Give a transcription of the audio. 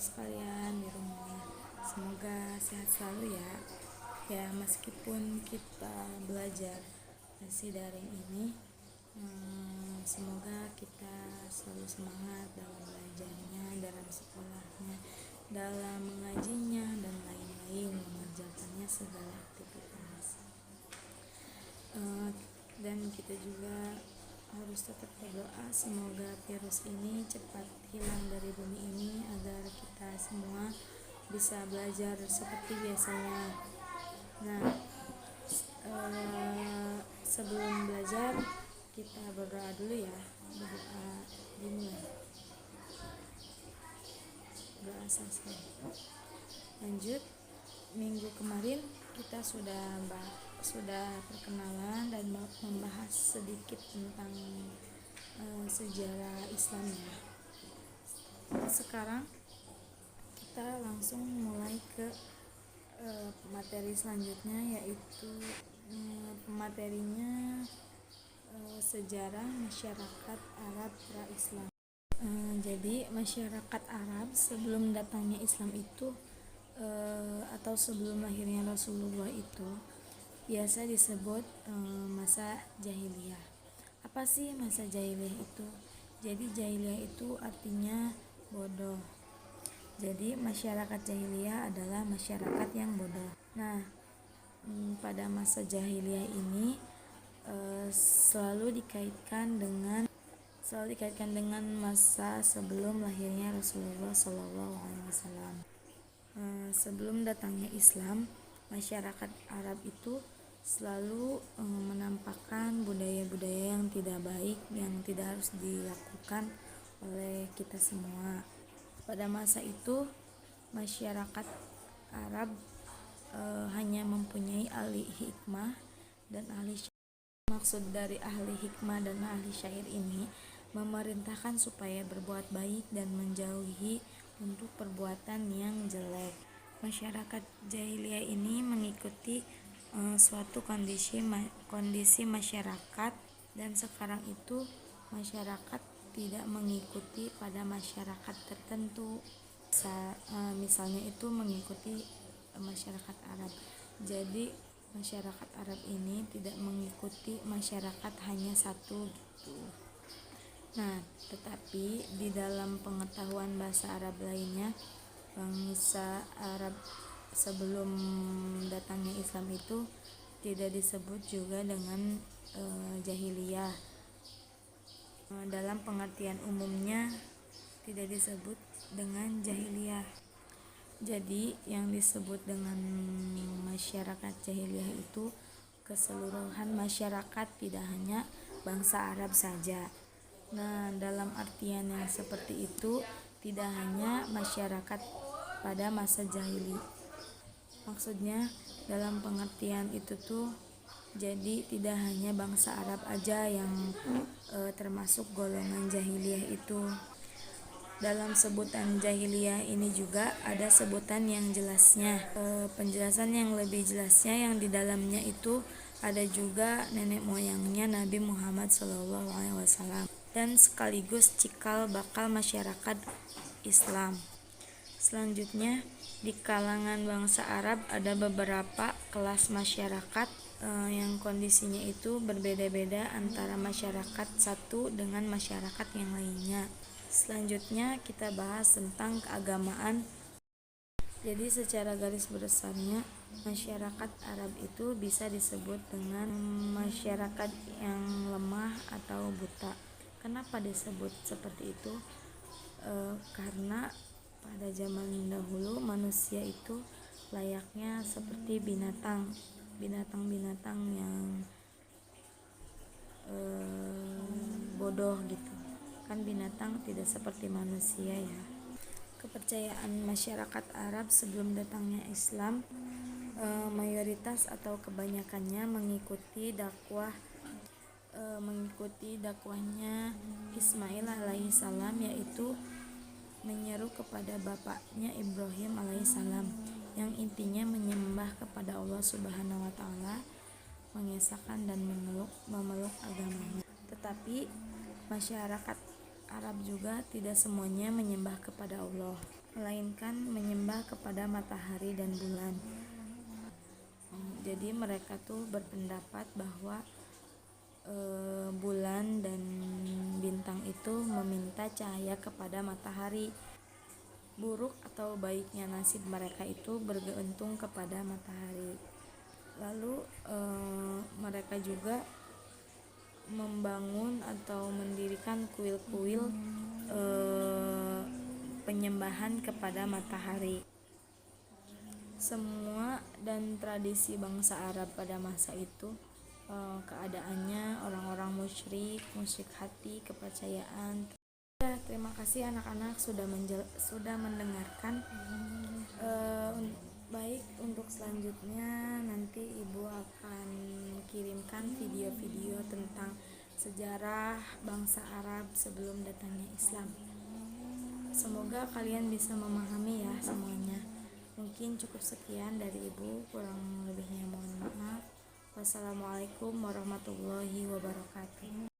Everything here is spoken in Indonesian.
sekalian di rumah. Semoga sehat selalu ya. Ya, meskipun kita belajar masih daring ini, semoga kita selalu semangat dalam belajarnya, dalam sekolahnya, dalam mengajinya, dan lain-lain, mengerjakannya segala aktivitas. Dan kita juga harus tetap berdoa semoga virus ini cepat hilang dari bumi ini agar kita semua bisa belajar seperti biasanya. Nah, sebelum belajar kita berdoa dulu ya. Berdoa dimulai. Doa selesai. Lanjut, minggu kemarin kita sudah perkenalan dan membahas sedikit tentang sejarah Islam ya. Sekarang kita langsung mulai ke materi selanjutnya, yaitu materinya sejarah masyarakat Arab pra-Islam. Jadi masyarakat Arab sebelum datangnya Islam itu atau sebelum lahirnya Rasulullah itu biasa disebut masa jahiliyah. Apa sih masa jahiliyah itu? Jadi jahiliyah itu artinya bodoh. Jadi masyarakat jahiliyah adalah masyarakat yang bodoh. Nah, pada masa jahiliyah ini selalu dikaitkan dengan masa sebelum lahirnya Rasulullah SAW. Sebelum datangnya Islam, masyarakat Arab itu selalu menampakkan budaya-budaya yang tidak baik yang tidak harus dilakukan oleh kita semua. Pada masa itu masyarakat Arab hanya mempunyai ahli hikmah dan ahli syair. Maksud dari ahli hikmah dan ahli syair ini memerintahkan supaya berbuat baik dan menjauhi untuk perbuatan yang jelek. Masyarakat jahiliyah ini mengikuti suatu kondisi masyarakat, dan sekarang itu masyarakat tidak mengikuti pada masyarakat tertentu. Misalnya itu mengikuti masyarakat Arab. Jadi masyarakat Arab ini tidak mengikuti masyarakat hanya satu gitu. Nah, tetapi di dalam pengetahuan bahasa Arab lainnya, bangsa Arab sebelum datangnya Islam itu tidak disebut juga dengan jahiliyah. Dalam pengertian umumnya tidak disebut dengan jahiliyah. Jadi yang disebut dengan masyarakat jahiliyah itu keseluruhan masyarakat, tidak hanya bangsa Arab saja. Nah, dalam artian yang seperti itu tidak hanya masyarakat pada masa jahiliyah. Maksudnya dalam pengertian itu tuh jadi tidak hanya bangsa Arab aja yang termasuk golongan jahiliyah itu. Dalam sebutan jahiliyah ini juga ada sebutan yang jelasnya, penjelasan yang lebih jelasnya yang di dalamnya itu ada juga nenek moyangnya Nabi Muhammad SAW dan sekaligus cikal bakal masyarakat Islam. Selanjutnya, di kalangan bangsa Arab ada beberapa kelas masyarakat yang kondisinya itu berbeda-beda antara masyarakat satu dengan masyarakat yang lainnya. Selanjutnya kita bahas tentang keagamaan. Jadi secara garis besarnya masyarakat Arab itu bisa disebut dengan masyarakat yang lemah atau buta. Kenapa disebut seperti itu? Karena pada zaman dahulu manusia itu layaknya seperti binatang yang bodoh gitu. Kan binatang tidak seperti manusia ya. Kepercayaan masyarakat Arab sebelum datangnya Islam, mayoritas atau kebanyakannya mengikuti dakwahnya Ismail alaihissalam, yaitu menyeru kepada bapaknya Ibrahim alaihissalam, yang intinya menyembah kepada Allah Subhanahu wa taala, mengesahkan dan memeluk agamanya. Tetapi masyarakat Arab juga tidak semuanya menyembah kepada Allah. melainkan menyembah kepada matahari dan bulan. Jadi mereka tuh berpendapat bahwa bulan dan bintang itu meminta cahaya kepada matahari. Buruk atau baiknya nasib mereka itu bergantung kepada matahari. Lalu mereka juga membangun atau mendirikan kuil-kuil penyembahan kepada matahari. Semua dan tradisi bangsa Arab pada masa itu keadaannya orang-orang musyrik hati, kepercayaan. Ya, terima kasih anak-anak sudah mendengarkan. Baik, untuk selanjutnya nanti ibu akan kirimkan video-video tentang sejarah bangsa Arab sebelum datangnya Islam. Semoga kalian bisa memahami ya semuanya. Mungkin cukup sekian dari ibu, kurang lebihnya mohon maaf. Wassalamualaikum warahmatullahi wabarakatuh.